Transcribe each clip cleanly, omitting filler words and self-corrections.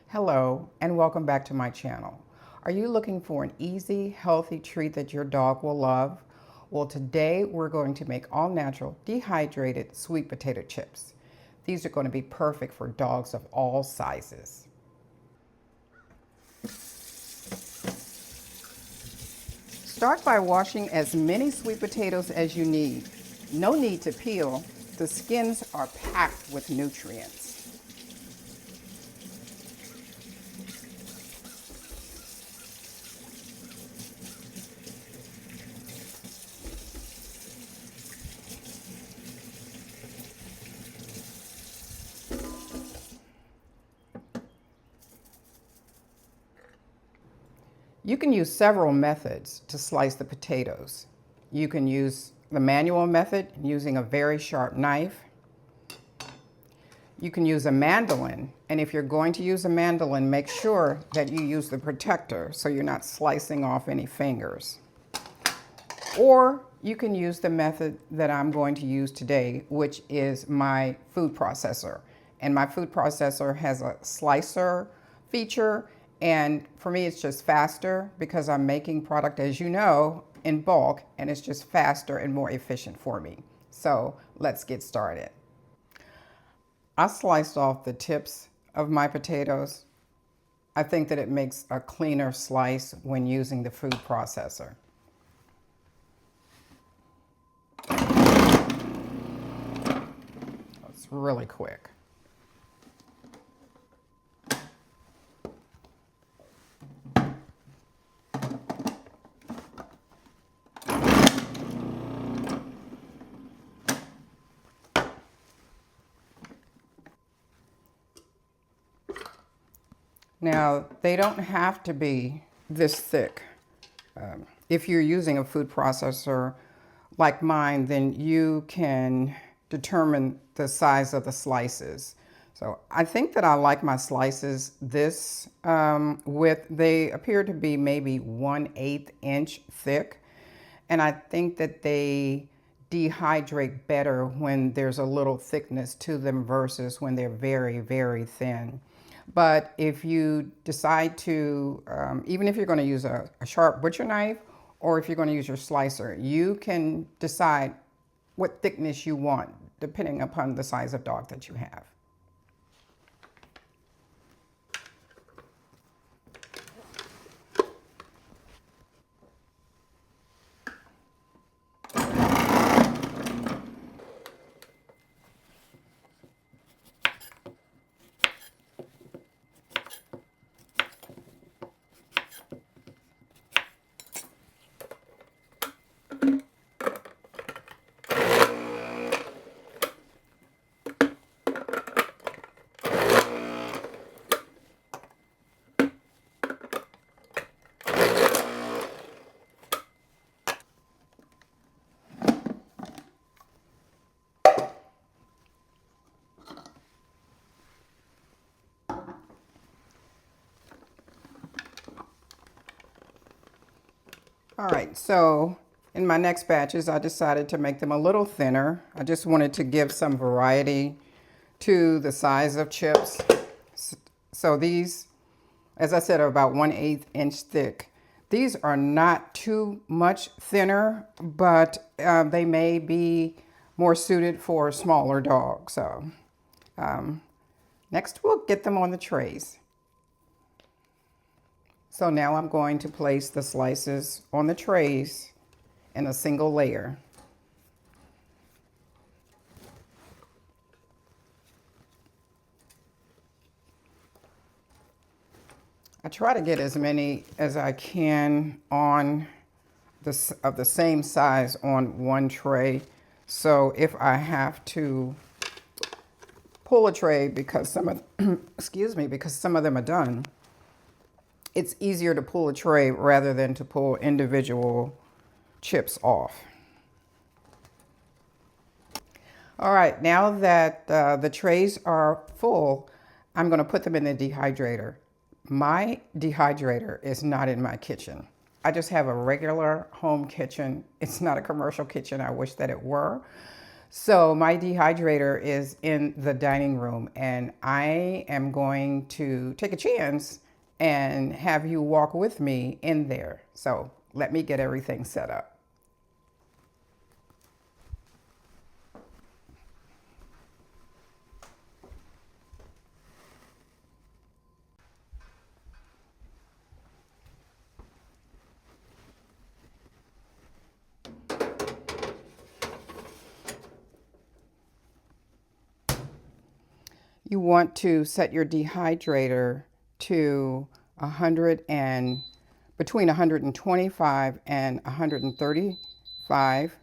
Hello, and welcome back to my channel. Are you looking for an easy, healthy treat that your dog will love? Well, today we're going to make all-natural, dehydrated sweet potato chips. These are going to be perfect for dogs of all sizes. Start by washing as many sweet potatoes as you need. No need to peel. The skins are packed with nutrients. You can use several methods to slice the potatoes. You can use the manual method using a very sharp knife. You can use a mandolin, and if you're going to use a mandolin, make sure that you use the protector so you're not slicing off any fingers. Or you can use the method that I'm going to use today, which is my food processor. And my food processor has a slicer feature, and for me it's just faster because I'm making product, as you know, in bulk, and it's just faster and more efficient for me. So let's get started. I sliced off the tips of my potatoes. I think that it makes a cleaner slice when using the food processor. It's really quick. Now, they don't have to be this thick. If you're using a food processor like mine, then you can determine the size of the slices. So I think that I like my slices this width. They appear to be maybe 1/8 inch thick. And I think that they dehydrate better when there's a little thickness to them versus when they're very, very thin. But if you decide to, even if you're going to use a sharp butcher knife or if you're going to use your slicer, you can decide what thickness you want depending upon the size of dog that you have. All right, so in my next batches, I decided to make them a little thinner. I just wanted to give some variety to the size of chips. So these, as I said, are about 1/8 inch thick. These are not too much thinner, but they may be more suited for smaller dogs. So next we'll get them on the trays. So now I'm going to place the slices on the trays in a single layer. I try to get as many as I can of the same size on one tray. So if I have to pull a tray because some of, excuse me, because some of them are done, it's easier to pull a tray rather than to pull individual chips off. All right, now that the trays are full, I'm going to put them in the dehydrator. My dehydrator is not in my kitchen. I just have a regular home kitchen. It's not a commercial kitchen. I wish that it were. So my dehydrator is in the dining room, and I am going to take a chance and have you walk with me in there. So let me get everything set up. You want to set your dehydrator to between 125 and 135,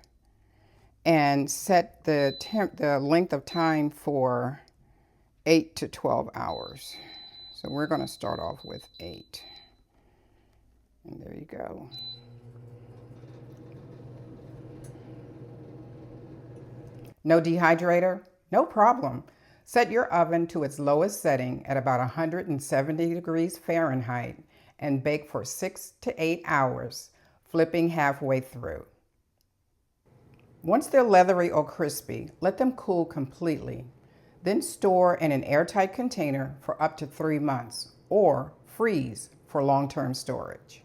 and set the length of time for 8 to 12 hours. So we're going to start off with 8. And there you go. No dehydrator? No problem. Set your oven to its lowest setting at about 170 degrees Fahrenheit and bake for 6 to 8 hours, flipping halfway through. Once they're leathery or crispy, let them cool completely. Then store in an airtight container for up to 3 months or freeze for long-term storage.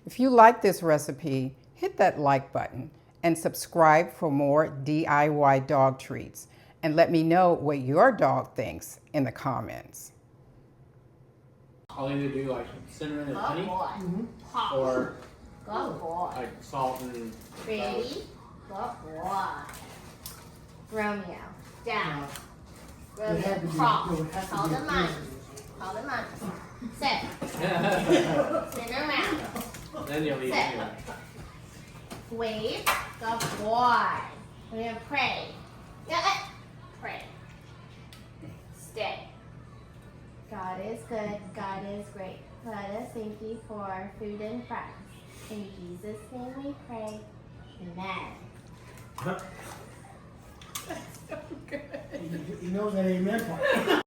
If you like this recipe, hit that like button and subscribe for more DIY dog treats, and let me know what your dog thinks in the comments. I'll either do like cinnamon and honey, or like salt and Ready? Good boy. Romeo. Down. Romeo. Crawl. Call the money. Call the money. Sit. Spin around. then you'll eat Sit. anyway. Wave. Good boy. We're gonna pray. Pray. Stay. God is good. God is great. Let us thank you for food and friends. In Jesus' name we pray. Amen. He knows that amen part.